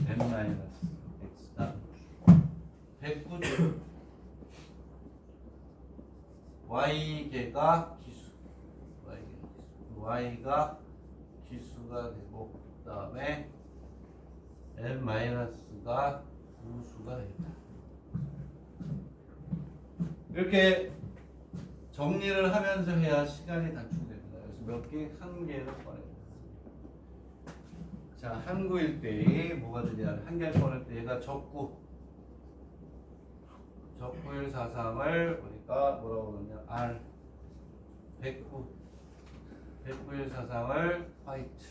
n-x가 우수. 백구죠. y개가 기수, y가 기수가 되고, 그 다음에 n-가 우수가 되겠다. 이렇게 정리를 하면서 해야 시간이 단축됩니다. 그래서 몇 개, 한 개를 꺼내요. 자, 한구일 때 뭐가 되냐? 한 개를 꺼낼 때 얘가 적구일 사상을 우리가 뭐라고 그러냐? R. 백구일 사상을 화이트.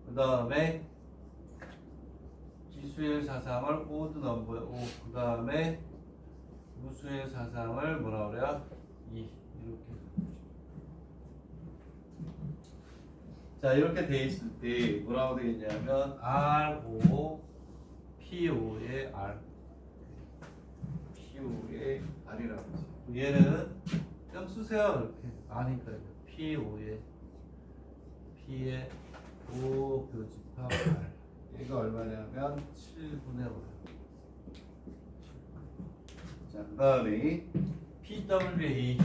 그 다음에 기수일 사상을 오드 넘버에 O. 그 다음에 우수의 사상을 뭐라 그래요? 2. 이렇게. 자, 이렇게 돼 있을 때 뭐라고 되겠냐면 R5, P5의 R, P5의 R이라고 했어요. 얘는 그냥 쓰세요. 이렇게 R이니까 P5의 P의 5 교집합 R. 얘가 얼마냐면 7분의 5. 자, 그 다음에 PWA.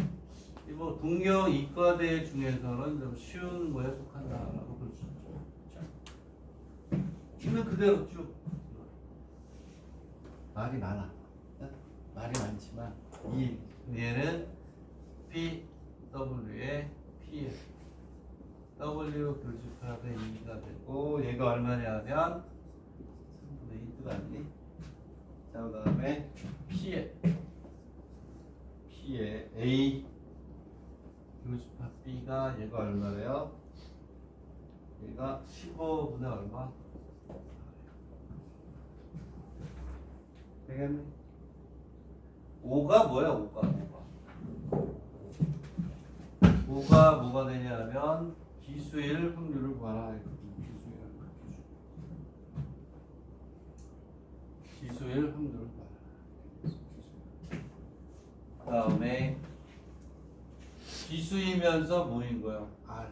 뭐 동경 이과대 중에서는 좀 쉬운 거에 속한다라고 볼 수 있죠. 있는 그대로 쭉. 말이 많아. 말이 많지만 얘는 PW의 P. W 교집합의 2가 되고 얘가 얼마냐면 3분의 2 뜻 아니니? 자, 그 다음에 P의 A 교집합 B가 얘가 얼마래요? 얘가 15분의 얼마? 되겠네. 5가 뭐야? 5가 뭐가 되냐면 기수일 확률을 구하라. 기수일 확률을 구하라. 그 다음에 기수이면서 뭐인 거예요? R.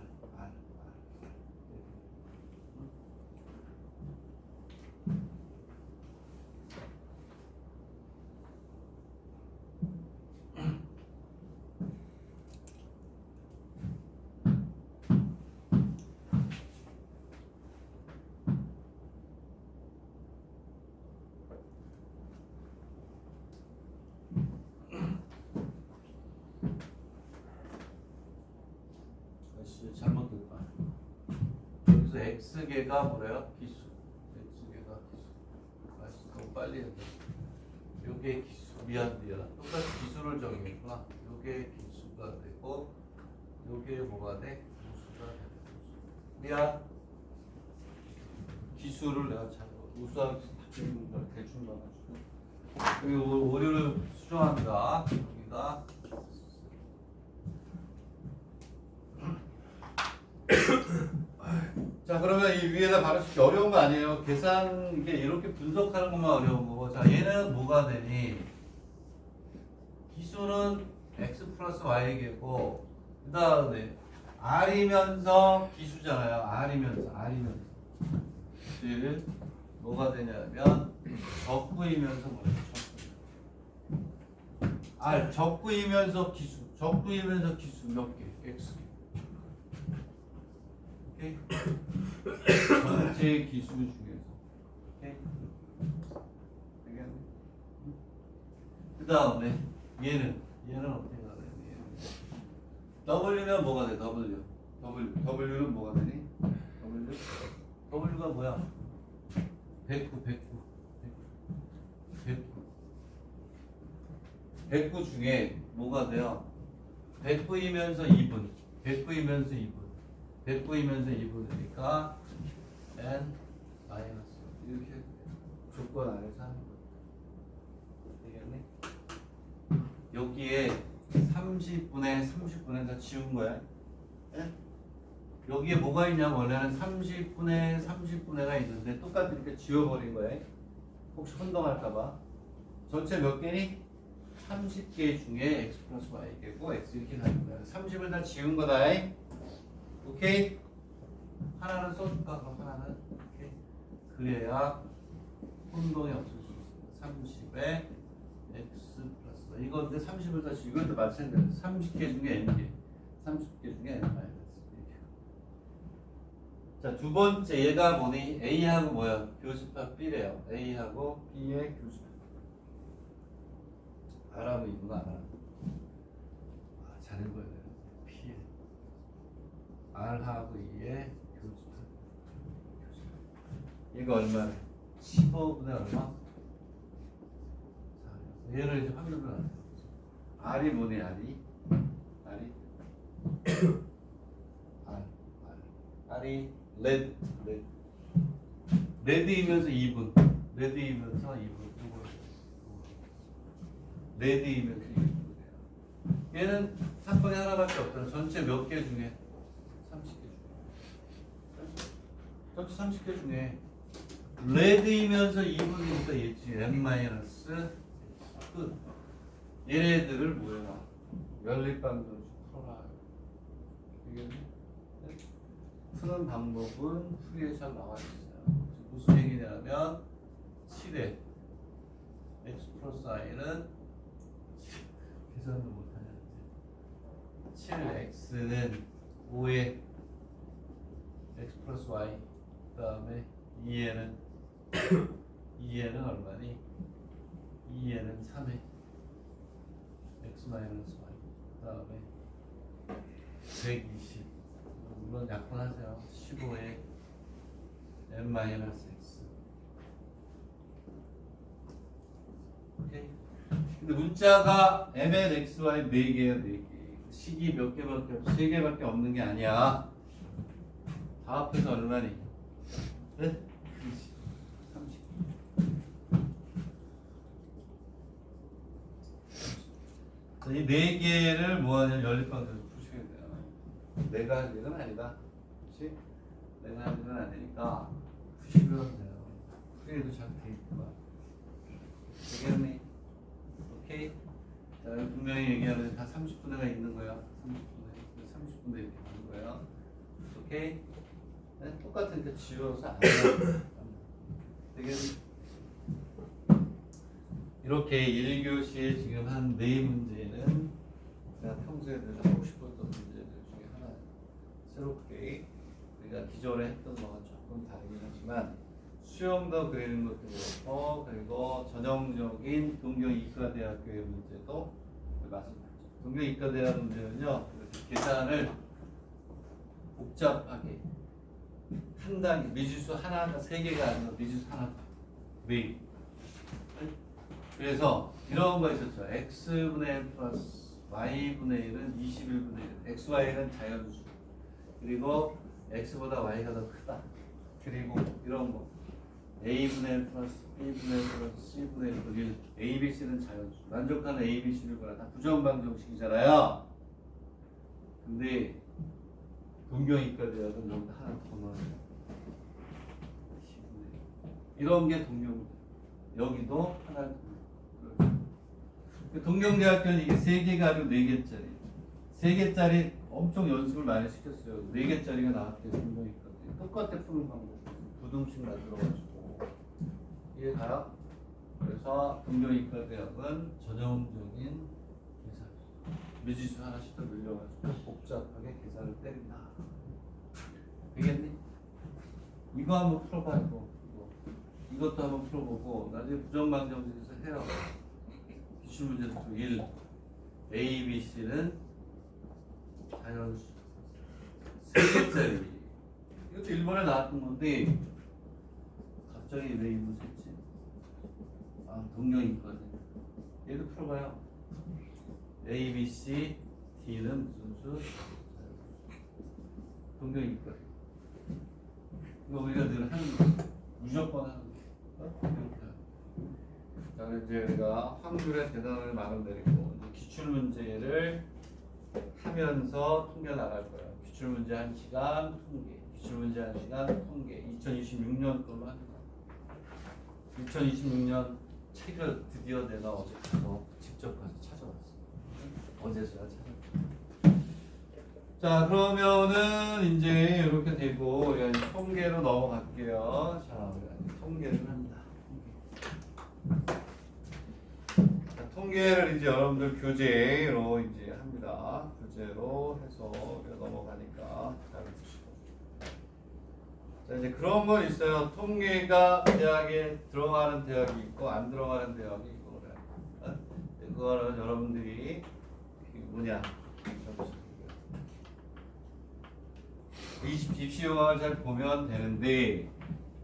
x개가 뭐래요? 기수. x개가 기수. 아, 너무 빨리 했네. 요게 기수. 미안. 똑같이 기수를 정했구나. 요게 기수가 되고, 요게 뭐가 돼? 우수가 돼. 미안. 기수를 내가 잘 우수하게 바뀌는 걸 대충 봐가지고. 여기 오류를 수정합니다. 여기가. 자, 그러면 이 위에다 바로 쓰기 어려운 거 아니에요. 계산 이게 이렇게 분석하는 것만 어려운 거고. 자, 얘는 뭐가 되니? 기수는 x 플러스 y개고, 그 다음에 r이면서 기수잖아요. r이면서. 즉 뭐가 되냐면 적구이면서 뭐예요? r 적구이면서 기수 몇 개? x. 오케이? 전체 기수 중에서. 오케이? 알겠네? 그 다음에 얘는 어떻게 가야 되니? W면 뭐가 돼? W는 뭐가 되니? W가 뭐야? 109 중에 뭐가 돼요? 109이면서 2분. 109이니까 n 마이너스 이렇게 조건 안에서 하는 거. 되겠네? 여기에 30분의 다 지운 거야. 예? 여기에 뭐가 있냐면 원래는 30분의가 있는데 똑같으니까 지워버린 거야. 혹시 혼동할까봐. 전체 몇 개니? 30개 중에 x 플러스 y개고 x 이렇게 가는 거야. 30을 다 지운 거다. 오케이? 하나는 써줄까? 그럼 하나는 오케이. 그래야 혼동이 없을 수 있어. 30에 x 플러스 y. 이건데 30을 다 지우고 이것도 마찬가지야. 30개 중에 n개. 30개 중에 n 마이너스. 자, 두 번째 얘가 뭐니? A하고 뭐야? 교집합 B래요. A하고 B의 교집합. R하고 이구나. 잘 읽어야 돼요. P. R하고 E의 교집합. 얘가 얼마래? 15분의 얼마? 자, 얘를 이제 확률을 안 해. R이 뭐니? R이? R이 레드이면서 2분. 레드이면서 2분. 얘는 사건이 하나밖에 없잖아. 전체 몇 개 중에? 30개 중에. 전체 30개 중에 레드이면서 2분이니까 얘지. n 마이너스 끝. 얘네들을 뭐야? 연립방정식 풀어라. 이게 푸는 방법은 풀이에 잘 나와 있어요. 무슨 얘기냐면 7에 x 플러스 i는 계산도 못하냐. 7x는 5에 x 플러스 y 그 다음에 2에는 얼마니? 2에는 3에 x 마이너스 y 그 다음에 120 물론 약분하세요. 15에 n 마이너스 x. 오케이. 근데 문자가 mn xy 4개야 4개. 식이 몇 개밖에 없어? 3개밖에 없는 게 아니야. 다 합해서 얼마니? 네? 30. 이 4개를 뭐하냐면 연립방정식 푸시면 돼요. 내가 할 일은 아니다. 그렇지? 내가 할 일은 아니니까 푸시면 돼요. 풀이도 잘 돼 있구나. 되겠니? 오케이? 자, 분명히 얘기하는 다 30분에가 있는 거야. 30분에 이렇게 하는 거야. 오케이? 네? 똑같으니까 지워서 안 해. 되겠니? 이렇게 1교시에 지금 한 4문제는 제가 평소에 늘 하고 싶었던 문제들 중에 하나. 새롭게 우리가 기존에 했던 거와 조금 다르긴 하지만 수영도 그리는 것도 그렇고, 그리고 전형적인 동경이과대학교의 문제도 마찬가지죠. 동경이과대학 문제는요, 이렇게 계산을 복잡하게 한 단계 미지수 하나가 세 개가 아니라 미지수 하나 네. 그래서 이런 거 있었죠. x분의 1 플러스 y분의 1은 21분의 1. xy는 자연수. 그리고 x보다 y가 더 크다. 그리고 이런 거 a분의 1 플러스 b분의 1 플러스 c분의 1, a, b, c는 자연수. 만족하는 a, b, c를 구하라. 다 부정방정식이잖아요. 근데 동경이과 대학은 여기 하나 더 넣어요. 이런 게 동경. 여기도 하나 더. 동경대학교는 이게 3개가 아니고 4개짜리. 3개짜리 엄청 연습을 많이 시켰어요. 4개짜리가 나왔대요. 동경이과. 똑같아 푸는 방법. 부등식 만들어가지고. 이해 가요? 그래서 동경이과 대학은 전형적인 계산. 미지수 하나씩 더 늘려가지고 복잡하게 계산을 때린다. 되겠니? 이거 한번 풀어봐 이거. 이것도 한번 풀어보고 나중에 부정방정식에서 해요. 기출문제도 1 A, B, C는 자연수 3개짜리. 이것도 1번에 나왔던 건데 갑자기 왜 이거 셌지? 아 동경이거든. 얘도 풀어봐요. A, B, C, D는 무슨 수? 동경이거든. 이거 우리가 늘 하는 거. 무조건 하는 거. 자, 이제 우리가 확률의 대단을 막아내리고 기출 문제를 하면서 통계 나갈 거예요. 기출 문제 1시간 통계, 기출 문제 1시간 통계. 2026년 걸로 합니다. 2026년 책을 드디어 내가 어제 가서 직접 가서 찾아왔어요. 어제서야 찾았어요. 자, 그러면은 이제 이렇게 되고 우리가 이제 통계로 넘어갈게요. 자, 우리가 이제 통계를 합니다. 자, 통계를 이제 여러분들 교재로 이제 합니다. 교재로 해서 우리가 넘어가니까 잘 보시고. 자, 이제 그런 건 있어요. 통계가 대학에 들어가는 대학이 있고 안 들어가는 대학이 있고 그래. 그거는 여러분들이 뭐냐? 입시 요강을 잘 보면 되는데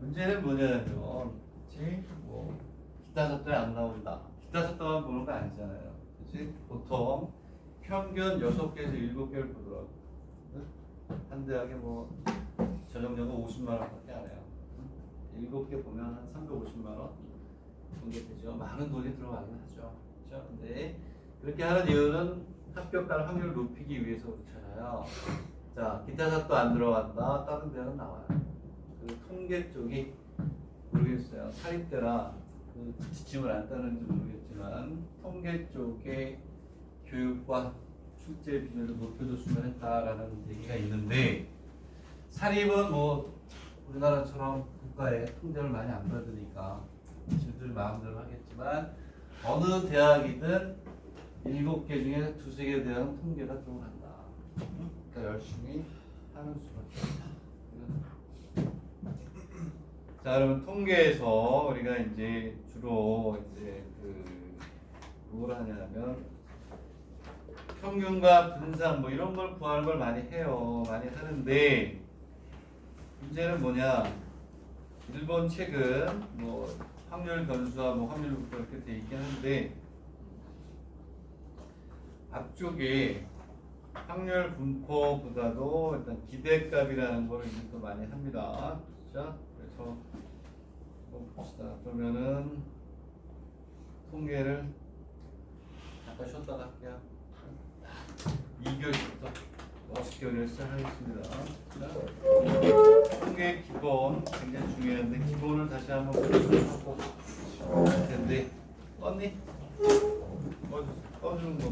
문제는 뭐냐면 뭐 기타 sab도에 안 나온다. 기타 sab도만 보는 거 아니잖아요. 그렇지? 보통 평균 6개에서 7개를 보더라고. 한 대학에 뭐 전형적으로 50만 원밖에 안 해요. 7개 보면 한 350만 원 정도 되죠. 많은 돈이 들어가긴 하죠. 그렇죠? 근데 그렇게 하는 이유는 합격할 확률을 높이기 위해서 그렇잖아요. 자, 기타 sab도 안 들어간다. 다른 데는 나와요. 그 통계 쪽이 모르겠어요. 사립대라 그 지침을 안 따르는지 모르겠지만 통계 쪽에 교육과 출제 비율을 높여줬으면 했다라는 얘기가 있는데 사립은 뭐 우리나라처럼 국가에 통제를 많이 안 받으니까 지들 마음대로 하겠지만 어느 대학이든 7개 중에 2-3개 대학은 통계가 들어간다. 그러니까 열심히 하는 수밖에 없다. 자, 그러면 통계에서 우리가 이제 주로 이제 뭘 하냐면 평균과 분산 뭐 이런 걸 구하는 걸 많이 해요. 많이 하는데 문제는 뭐냐? 일본 책은 뭐 확률 변수와 뭐 확률 분포 이렇게 돼 있긴 한데 앞쪽에 확률 분포보다도 일단 기대값이라는 걸 이제 또 많이 합니다. 자, 그래서 봅시다. 그러면은 통계를 잠깐 쉬었다가 할게요. 2교시부터 멋있게 우리가 시작하겠습니다. 자, 통계 기본 굉장히 중요한데 기본을 다시 한번 보고 할 텐데 껐니? 꺼주는 겁니다.